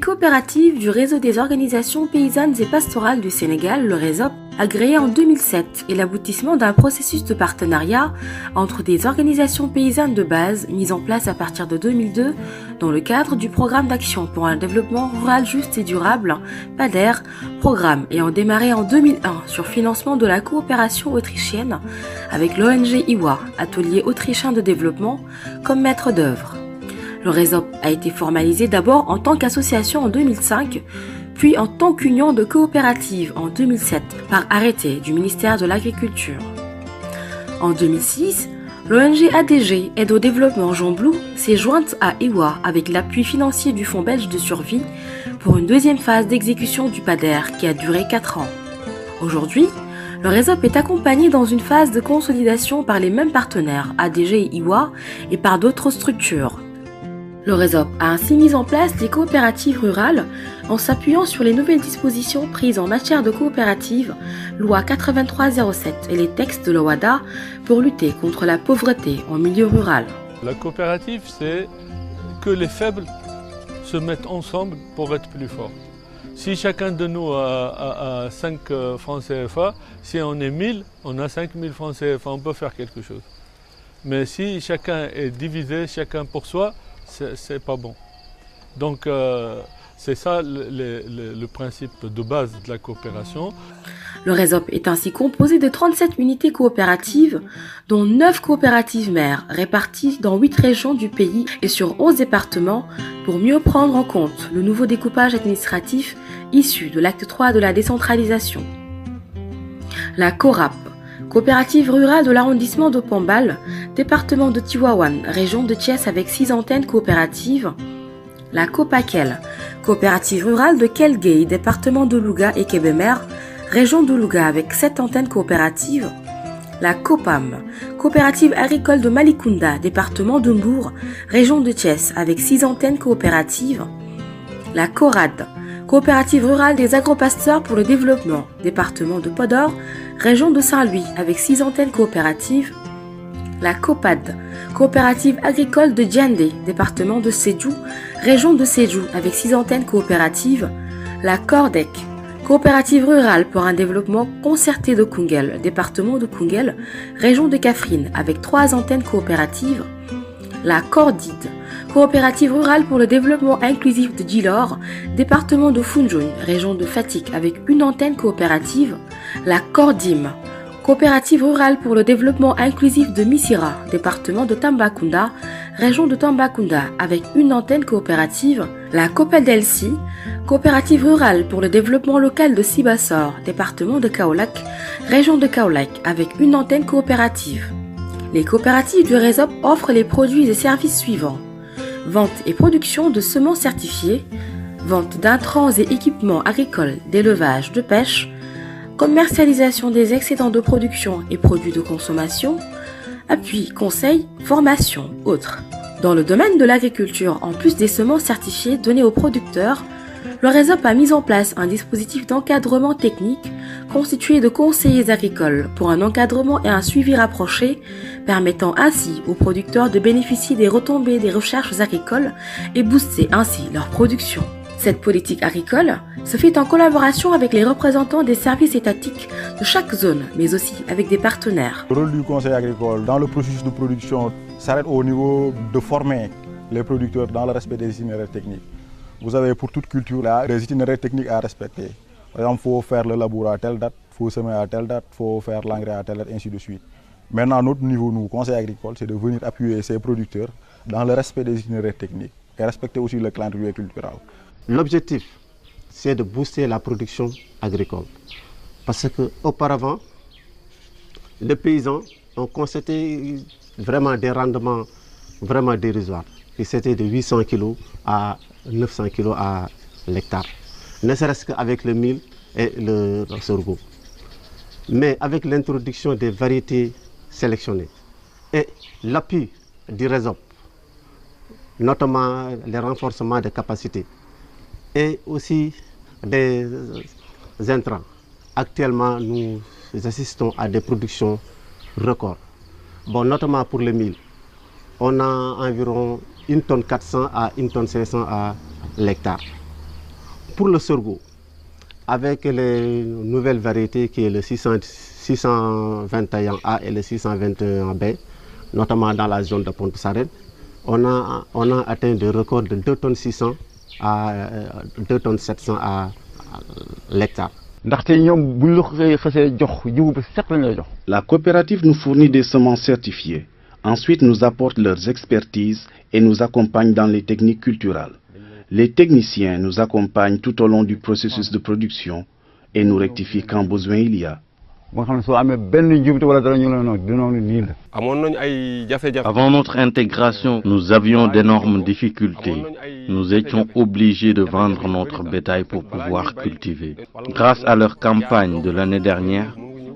coopératives du réseau des organisations paysannes et pastorales du Sénégal, le RESOP, a créé en 2007 est l'aboutissement d'un processus de partenariat entre des organisations paysannes de base mises en place à partir de 2002 dans le cadre du programme d'action pour un développement rural juste et durable, PADER, programme ayant démarré en 2001 sur financement de la coopération autrichienne avec l'ONG IWA, Atelier autrichien de développement, comme maître d'œuvre. Le RESOP a été formalisé d'abord en tant qu'association en 2005, puis en tant qu'union de coopératives en 2007 par arrêté du ministère de l'Agriculture. En 2006, l'ONG ADG Aide au développement Jean Blou s'est jointe à IWA avec l'appui financier du Fonds belge de survie pour une deuxième phase d'exécution du PADER qui a duré 4 ans. Aujourd'hui, le RESOP est accompagné dans une phase de consolidation par les mêmes partenaires, ADG et IWA, et par d'autres structures. Le RESOP a ainsi mis en place des coopératives rurales en s'appuyant sur les nouvelles dispositions prises en matière de coopérative, loi 8307 et les textes de l'OHADA pour lutter contre la pauvreté en milieu rural. La coopérative, c'est que les faibles se mettent ensemble pour être plus forts. Si chacun de nous a 5 francs CFA, si on est 1000, on a 5000 francs CFA, on peut faire quelque chose. Mais si chacun est divisé, chacun pour soi, c'est pas bon. Donc c'est ça le principe de base de la coopération. Le RESOP est ainsi composé de 37 unités coopératives, dont 9 coopératives mères réparties dans 8 régions du pays et sur 11 départements pour mieux prendre en compte le nouveau découpage administratif issu de l'acte 3 de la décentralisation. La CORAP, coopérative rurale de l'arrondissement de Pambal, département de Tivaouane, région de Thiès avec 6 antennes coopératives. La COPAKEL, coopérative rurale de Kelgey, département de Louga et Kébémer, région de Louga avec 7 antennes coopératives. La COPAM, coopérative agricole de Malikunda, département de Mbour, région de Thiès avec 6 antennes coopératives. La CORAD, coopérative rurale des agropasteurs pour le développement, département de Podor, région de Saint-Louis avec 6 antennes coopératives. La COPAD, coopérative agricole de Diandé, département de Sédhiou, région de Sédhiou avec 6 antennes coopératives. La CORDEC, coopérative rurale pour un développement concerté de Koungheul, département de Koungheul, région de Kaffrine avec 3 antennes coopératives. La CORDID, coopérative rurale pour le développement inclusif de Djilor, département de Foundiougne, région de Fatick avec 1 antenne coopérative. La CORDIM, coopérative rurale pour le développement inclusif de Missira, département de Tambacounda, région de Tambacounda avec 1 antenne coopérative. La COPEDELSI, coopérative rurale pour le développement local de Sibassor, département de Kaolack, région de Kaolack avec 1 antenne coopérative. Les coopératives du RESOP offrent les produits et services suivants: vente et production de semences certifiées, vente d'intrants et équipements agricoles, d'élevage, de pêche, commercialisation des excédents de production et produits de consommation, appui, conseil, formation, autres. Dans le domaine de l'agriculture, en plus des semences certifiées données aux producteurs, le RESOP a mis en place un dispositif d'encadrement technique constitué de conseillers agricoles pour un encadrement et un suivi rapproché, permettant ainsi aux producteurs de bénéficier des retombées des recherches agricoles et booster ainsi leur production. Cette politique agricole se fait en collaboration avec les représentants des services étatiques de chaque zone, mais aussi avec des partenaires. Le rôle du conseil agricole dans le processus de production s'arrête au niveau de former les producteurs dans le respect des itinéraires techniques. Vous avez pour toute culture là, des itinéraires techniques à respecter. Par exemple, il faut faire le labour à telle date, il faut semer à telle date, il faut faire l'engrais à telle date, ainsi de suite. Maintenant, notre niveau, nous, conseil agricole, c'est de venir appuyer ces producteurs dans le respect des itinéraires techniques et respecter aussi le calendrier culturel. L'objectif, c'est de booster la production agricole. Parce qu'auparavant, les paysans ont constaté vraiment des rendements vraiment dérisoires. C'était de 800 kg à 900 kg à l'hectare, ne serait-ce qu'avec le mil et le sorgho. Mais avec l'introduction des variétés sélectionnées et l'appui du RESOP, notamment les renforcements des capacités et aussi des intrants, actuellement nous assistons à des productions records. Bon, notamment pour le mil, on a environ 1 tonne 400 à 1 tonne 500 à l'hectare. pour le sorgho, avec les nouvelles variétés qui est le 621A et le 621B, notamment dans la zone de Pointe-Sarène, on a atteint des records de 2 tonnes 600 à 2 tonnes 700 à l'hectare. La coopérative nous fournit des semences certifiées. Ensuite, nous apporte leurs expertises et nous accompagnent dans les techniques culturales. Les techniciens nous accompagnent tout au long du processus de production et nous rectifient quand besoin il y a. Avant notre intégration, nous avions d'énormes difficultés. Nous étions obligés de vendre notre bétail pour pouvoir cultiver. Grâce à leur campagne de l'année dernière,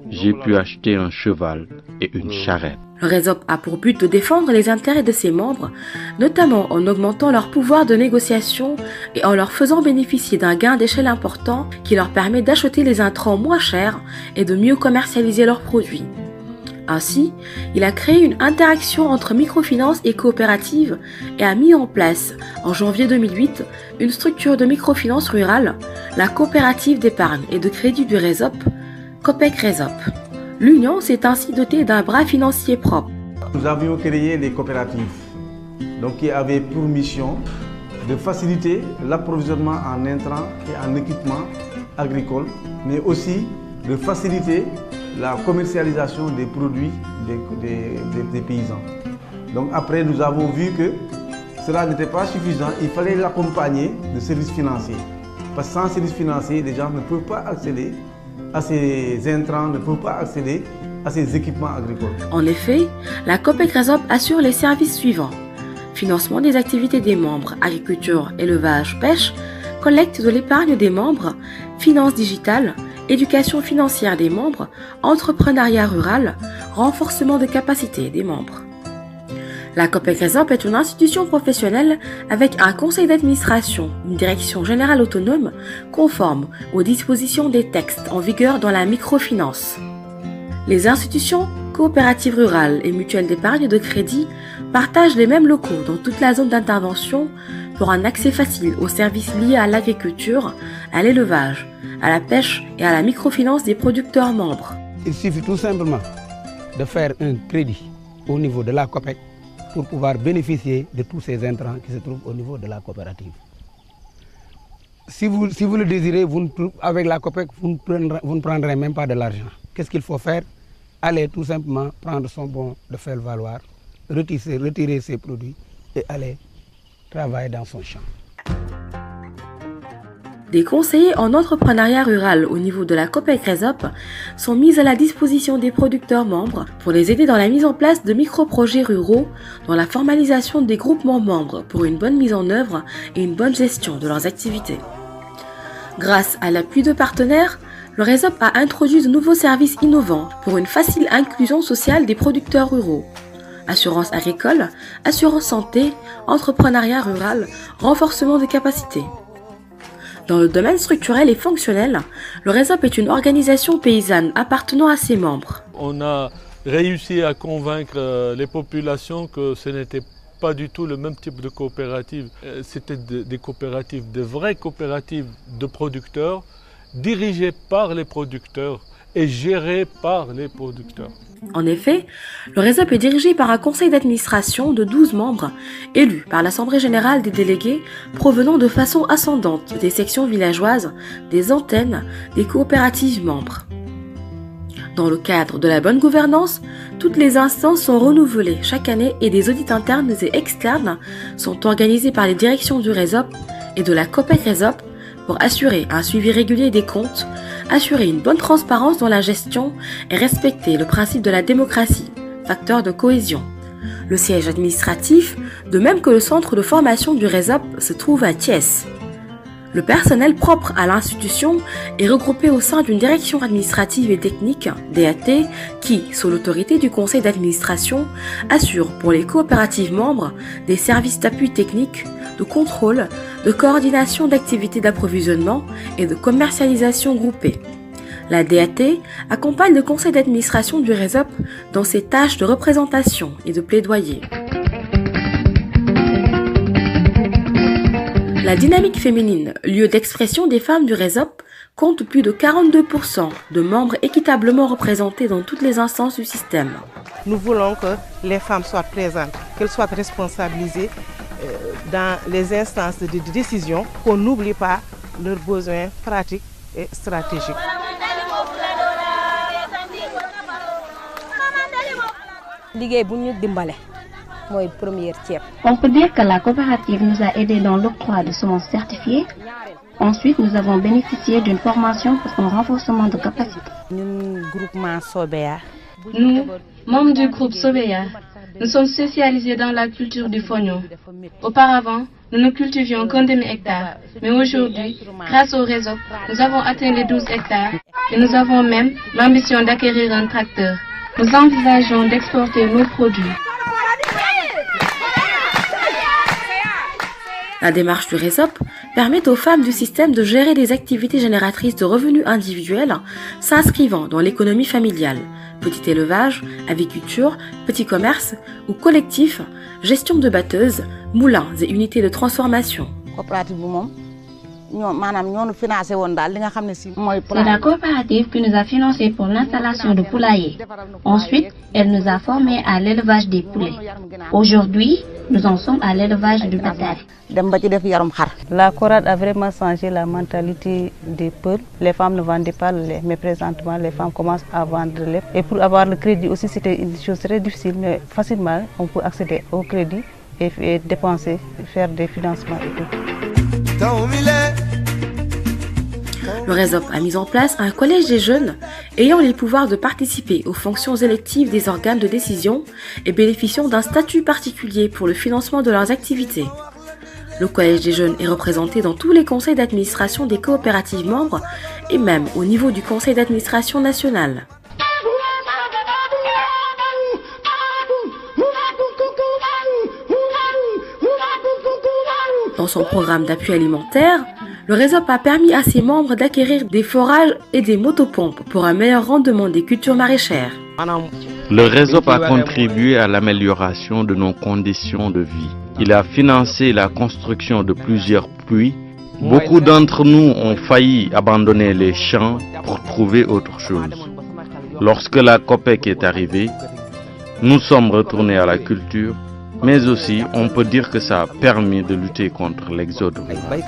j'ai pu acheter un cheval et une charrette. Le RESOP a pour but de défendre les intérêts de ses membres, notamment en augmentant leur pouvoir de négociation et en leur faisant bénéficier d'un gain d'échelle important qui leur permet d'acheter les intrants moins chers et de mieux commercialiser leurs produits. Ainsi, il a créé une interaction entre microfinance et coopérative et a mis en place, en janvier 2008, une structure de microfinance rurale, la coopérative d'épargne et de crédit du RESOP, COPEC RESOP. L'Union s'est ainsi dotée d'un bras financier propre. Nous avions créé les coopératives, donc qui avaient pour mission de faciliter l'approvisionnement en intrants et en équipements agricoles, mais aussi de faciliter la commercialisation des produits des paysans. Donc après, nous avons vu que cela n'était pas suffisant, il fallait l'accompagner de services financiers. Parce que sans services financiers, les gens ne peuvent pas accéder à ces intrants, ne peuvent pas accéder à ces équipements agricoles. En effet, la COPEC RESOP assure les services suivants: financement des activités des membres, agriculture, élevage, pêche, collecte de l'épargne des membres, finances digitales, éducation financière des membres, entrepreneuriat rural, renforcement des capacités des membres. La COPEC RESOP est une institution professionnelle avec un conseil d'administration, une direction générale autonome, conforme aux dispositions des textes en vigueur dans la microfinance. Les institutions coopératives rurales et mutuelles d'épargne de crédit partagent les mêmes locaux dans toute la zone d'intervention pour un accès facile aux services liés à l'agriculture, à l'élevage, à la pêche et à la microfinance des producteurs membres. Il suffit tout simplement de faire un crédit au niveau de la COPEC pour pouvoir bénéficier de tous ces intrants qui se trouvent au niveau de la coopérative. Si vous le désirez, avec la COPEC, vous ne prendrez même pas de l'argent. Qu'est-ce qu'il faut faire? Aller tout simplement prendre son bon de faire valoir, retirer ses produits et aller travailler dans son champ. Des conseillers en entrepreneuriat rural au niveau de la COPEC RESOP sont mis à la disposition des producteurs membres pour les aider dans la mise en place de micro-projets ruraux, dans la formalisation des groupements membres pour une bonne mise en œuvre et une bonne gestion de leurs activités. Grâce à l'appui de partenaires, le RESOP a introduit de nouveaux services innovants pour une facile inclusion sociale des producteurs ruraux. Assurance agricole, assurance santé, entrepreneuriat rural, renforcement des capacités. Dans le domaine structurel et fonctionnel, le RESOP est une organisation paysanne appartenant à ses membres. On a réussi à convaincre les populations que ce n'était pas du tout le même type de coopérative. C'était des coopératives, des vraies coopératives de producteurs, dirigées par les producteurs et gérées par les producteurs. En effet, le RESOP est dirigé par un conseil d'administration de 12 membres, élus par l'Assemblée générale des délégués provenant de façon ascendante des sections villageoises, des antennes, des coopératives membres. Dans le cadre de la bonne gouvernance, toutes les instances sont renouvelées chaque année et des audits internes et externes sont organisés par les directions du RESOP et de la COPEC RESOP pour assurer un suivi régulier des comptes, assurer une bonne transparence dans la gestion et respecter le principe de la démocratie, facteur de cohésion. Le siège administratif, de même que le centre de formation du RESOP, se trouve à Thiès. Le personnel propre à l'institution est regroupé au sein d'une direction administrative et technique, DAT, qui, sous l'autorité du conseil d'administration, assure pour les coopératives membres des services d'appui technique, de contrôle, de coordination d'activités d'approvisionnement et de commercialisation groupée. La DAT accompagne le conseil d'administration du RESOP dans ses tâches de représentation et de plaidoyer. La dynamique féminine, lieu d'expression des femmes du RESOP, compte plus de 42% de membres équitablement représentés dans toutes les instances du système. Nous voulons que les femmes soient présentes, qu'elles soient responsabilisées dans les instances de décision, qu'on n'oublie pas leurs besoins pratiques et stratégiques. On peut dire que la coopérative nous a aidés dans l'octroi de semences certifiées. Ensuite, nous avons bénéficié d'une formation pour son renforcement de capacité. Nous, membres du groupe Sobeya, nous sommes spécialisés dans la culture du fognon. Auparavant, nous ne cultivions qu'un demi-hectare, mais aujourd'hui, grâce au réseau, nous avons atteint les 12 hectares et nous avons même l'ambition d'acquérir un tracteur. Nous envisageons d'exporter nos produits. La démarche du RESOP permet aux femmes du système de gérer des activités génératrices de revenus individuels s'inscrivant dans l'économie familiale, petit élevage, aviculture, petit commerce ou collectif, gestion de batteuses, moulins et unités de transformation. C'est la coopérative qui nous a financé pour l'installation de poulaillers. Ensuite, elle nous a formés à l'élevage des poulets. Aujourd'hui, nous en sommes à l'élevage du bétail. La CORAD a vraiment changé la mentalité des peuples. Les femmes ne vendaient pas le lait, mais présentement, les femmes commencent à vendre le lait. Et pour avoir le crédit aussi, c'était une chose très difficile, mais facilement, on peut accéder au crédit et dépenser, faire des financements et tout. Le RESOP a mis en place un collège des jeunes ayant les pouvoirs de participer aux fonctions électives des organes de décision et bénéficiant d'un statut particulier pour le financement de leurs activités. Le collège des jeunes est représenté dans tous les conseils d'administration des coopératives membres et même au niveau du conseil d'administration national. Dans son programme d'appui alimentaire, le RESOP a permis à ses membres d'acquérir des forages et des motopompes pour un meilleur rendement des cultures maraîchères. Le RESOP a contribué à l'amélioration de nos conditions de vie. Il a financé la construction de plusieurs puits. Beaucoup d'entre nous ont failli abandonner les champs pour trouver autre chose. Lorsque la COPEC est arrivée, nous sommes retournés à la culture. Mais aussi, on peut dire que ça a permis de lutter contre l'exode rural.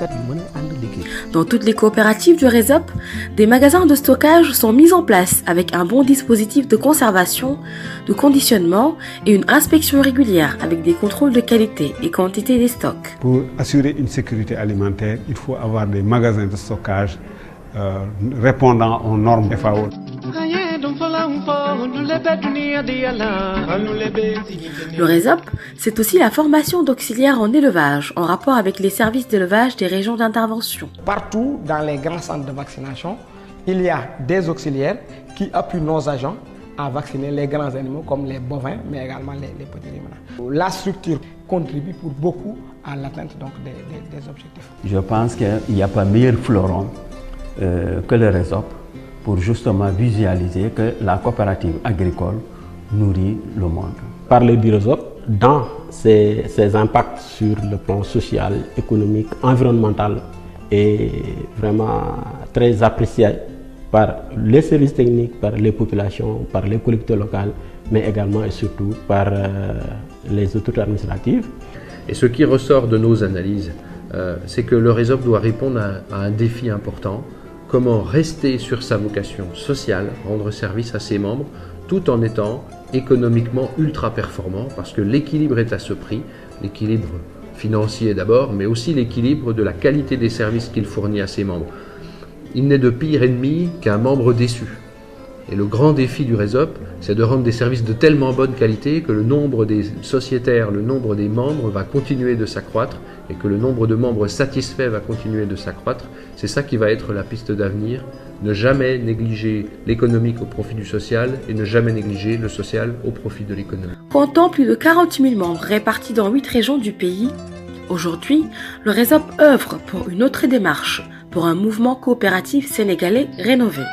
Dans toutes les coopératives du RESOP, des magasins de stockage sont mis en place avec un bon dispositif de conservation, de conditionnement et une inspection régulière avec des contrôles de qualité et quantité des stocks. Pour assurer une sécurité alimentaire, il faut avoir des magasins de stockage répondant aux normes FAO. Le RESOP, c'est aussi la formation d'auxiliaires en élevage en rapport avec les services d'élevage des régions d'intervention. Partout dans les grands centres de vaccination, il y a des auxiliaires qui appuient nos agents à vacciner les grands animaux comme les bovins, mais également les petits ruminants. La structure contribue pour beaucoup à l'atteinte des objectifs. Je pense qu'il n'y a pas meilleur fleuron que le RESOP pour justement visualiser que la coopérative agricole nourrit le monde. Parler du RESOP dans ses impacts sur le plan social, économique, environnemental est vraiment très apprécié par les services techniques, par les populations, par les collectivités locales, mais également et surtout par les autorités administratives. Et ce qui ressort de nos analyses, c'est que le RESOP doit répondre à un défi important. Comment rester sur sa vocation sociale, rendre service à ses membres, tout en étant économiquement ultra performant, parce que l'équilibre est à ce prix, l'équilibre financier d'abord, mais aussi l'équilibre de la qualité des services qu'il fournit à ses membres. Il n'est de pire ennemi qu'un membre déçu. Et le grand défi du RESOP, c'est de rendre des services de tellement bonne qualité que le nombre des sociétaires, le nombre des membres va continuer de s'accroître et que le nombre de membres satisfaits va continuer de s'accroître. C'est ça qui va être la piste d'avenir. Ne jamais négliger l'économique au profit du social et ne jamais négliger le social au profit de l'économie. Comptant plus de 40 000 membres répartis dans 8 régions du pays, aujourd'hui, le RESOP œuvre pour une autre démarche, pour un mouvement coopératif sénégalais rénové.